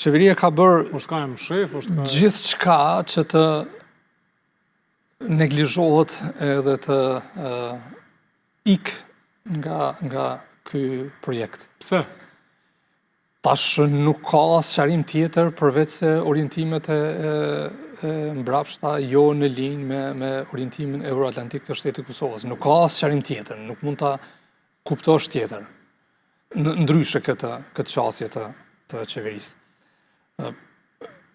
qeveria ka bërë gjithë qka që të neglizhohet edhe të nga ky projekt. Pse? Tash nuk ka sqarim tjetër përveç se orientimet e mbrapshta jo në linjë me orientimin euroatlantik të shtetit Kosovës. Nuk ka sqarim tjetër, nuk mund ta kuptosh tjetër. Ndryshe këtë qasje të qeverisë.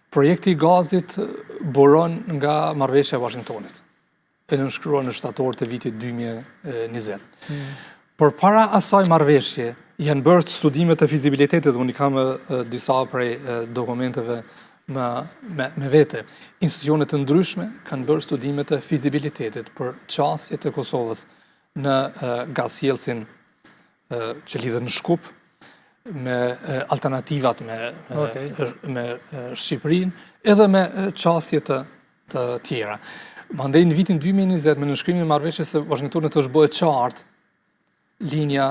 Projekti i gazit buron nga marrëveshja e Washingtonit. E nënshkruar në shtator të vitit 2020. Përpara asaj marrëveshje janë bërë studime të fizibilitetit dhe unë kam disa prej dokumenteve me vete. Institucionet të ndryshme kanë bërë studime të fizibilitetit për qasjet e Kosovës në gazsjellsin që lidhet në Shkup, me alternativat me Shqipërinë, edhe me qasje të tjera. Mandej në vitin 2020, me nënshkrimin e marrëveshjes së Washingtonit është bërë qartë linja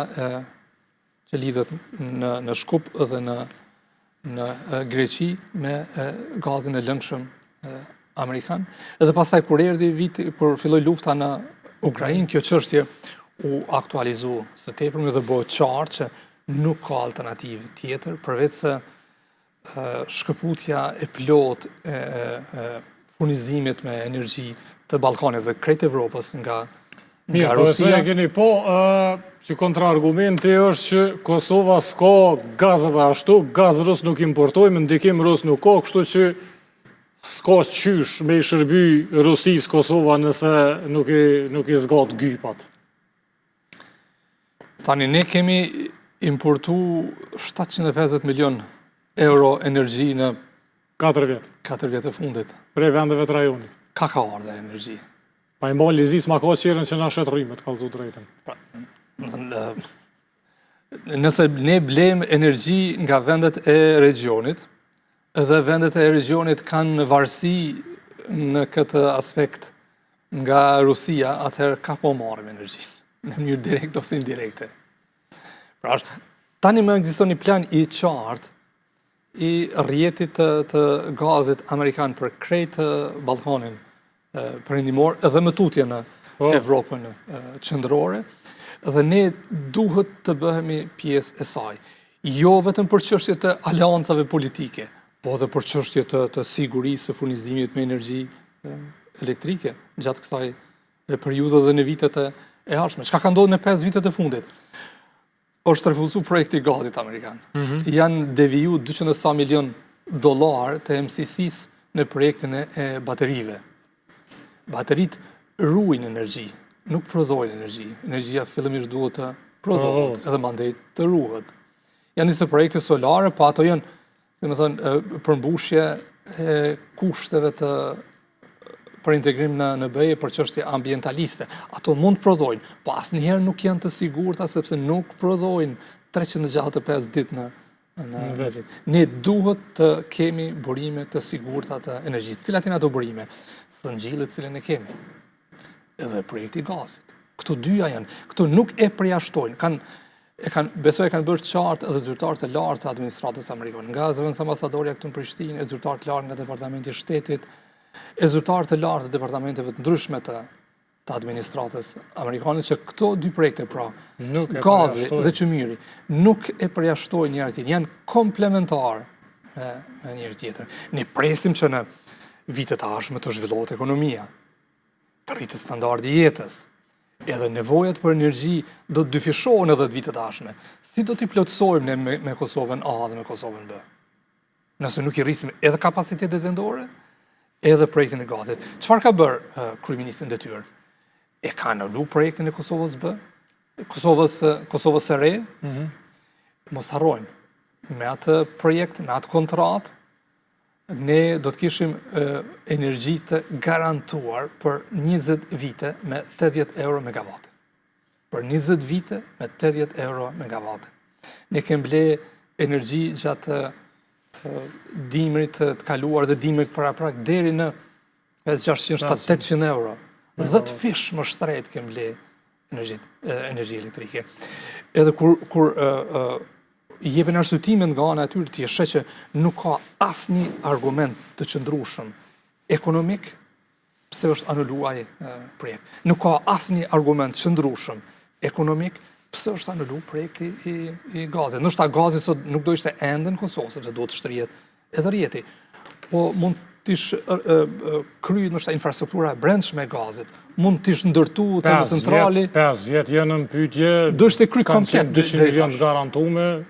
që lidhet në Shkup dhe në Greqi me gazin e lëngshëm amerikan. Edhe pasaj kur erdhi viti, kur filloi lufta në Ukrainë, kjo çështje u aktualizu së tepërmi dhe bëhet qartë që nuk ka alternativë tjetër përveç se shkëputja e plot e furnizimit me energji të Ballkanit dhe krejt Evropës nga Rusia. Keni që kontraargumenti është që Kosova s'ka gaz dhe ashtu, gaz rus nuk importojmë, ndikim rus nuk ka, kështu që s'ka qysh me i shërby Rusis Kosova nëse nuk i zgat gypat. Tani, ne kemi importu 750 milion euro energji në 4 vjetë. 4 vjetë e fundit. Prej vendeve të rajonit. Ka ardhe energji. Pa i mba lizis ma ka qeren që na shet rrimet, kalzu drejten. Nëse ne blem energji nga vendet e regionit, edhe vendet e regionit kanë varësi në këtë aspekt nga Rusia, atëherë ka po marrim energji. Në mënyrë direkt ose indirekte. Pra, tani më ekziston një plan i qartë i rrjetit të gazit amerikan për krejt Ballkanin perëndimor edhe më tutje në Evropën qendrore, dhe ne duhet të bëhemi pjesë e saj. Jo vetëm për çështje të aleancave politike, po edhe për çështje të sigurisë së furnizimit me energji elektrike gjatë kësaj periudhe dhe në vitet e ardhshme. Çka ka ndodhur në 5 vitet e fundit? Është refuzu projekti i gazit amerikan. Janë deviju 200 milion dollar të MCC-s në projektin e baterive. Baterit ruajnë energji, nuk prodhojnë energji. Energjia fillimisht duhet të prodhohet edhe mandej të ruhet. Janë disa projekte solare, po ato janë, si më thënë, përmbushje e kushteve për integrim në BE për çështje ambientaliste. Ato mund të prodhojnë, po asnjëherë nuk janë të sigurta sepse nuk prodhojnë 365 ditë në vit. Ne duhet të kemi burime të sigurta të energjisë. Cilat janë ato burime? Thëngjillet cilën e kemi. Edhe projekti i gazit. Këto dyja janë. Këto nuk e përjashtojnë. Besoj e kanë bërë qartë edhe zyrtarët e lartë të administratës amerikane. Nga zëvendës ambasadorja këtu në Prishtinë, e zyrtarët lartë nga Departamenti i Shtetit, e zyrtarët e lartë të departamenteve të ndryshme të administratës amerikane, që këto dy projekte, pra, gazi dhe qymyri, nuk e përjashtojnë njëri tjetrin, janë komplementar me njëri tjetrin. Ne presim që në vitet e ardhshme të zhvillohet ekonomia, të rritet standardi jetës, edhe nevojat për energji do të dyfishohen edhe të vitet e ardhshme. Si do t'i plotësojmë ne me Kosovën A dhe me Kosovën B? Nëse nuk i rrisim edhe kapacitetet vendore, edhe projektin e gazit. Çfarë ka bërë kryeministri në detyrë? E ka anulu projektin e Kosovës B, Kosovës së re. Mos harrojmë, me atë projekt, me atë kontratë, ne do të kishim energji të garantuar për 20 vite me 80 euro megavate. Për 20 vite me 80 euro megavate. Ne kemi ble energji gjatë dimrit të kaluar dhe dimrit paraprak deri në 600-800 euro. 10 fish më shtrejt kemi ble energji elektrike. Edhe kur jepen arsyetimin nga ana e tyre ti sheh që nuk ka asnjë argument të qëndrueshëm ekonomik pse është anuluar projekt. Nuk ka asnjë argument qëndrueshëm ekonomik pse është anuluar projekti i gazit. Ndoshta gazi sot nuk do ishte ende në Kosovë sepse duhet të shtrihet edhe rrjeti. Po mund t'ish kryer ndoshta infrastruktura e brendshme e gazit, mund t'ish ndërtu termocentrali. 5 vjet janë në pyetje. Do ishte kry kanë komplet 200 milion garantuar.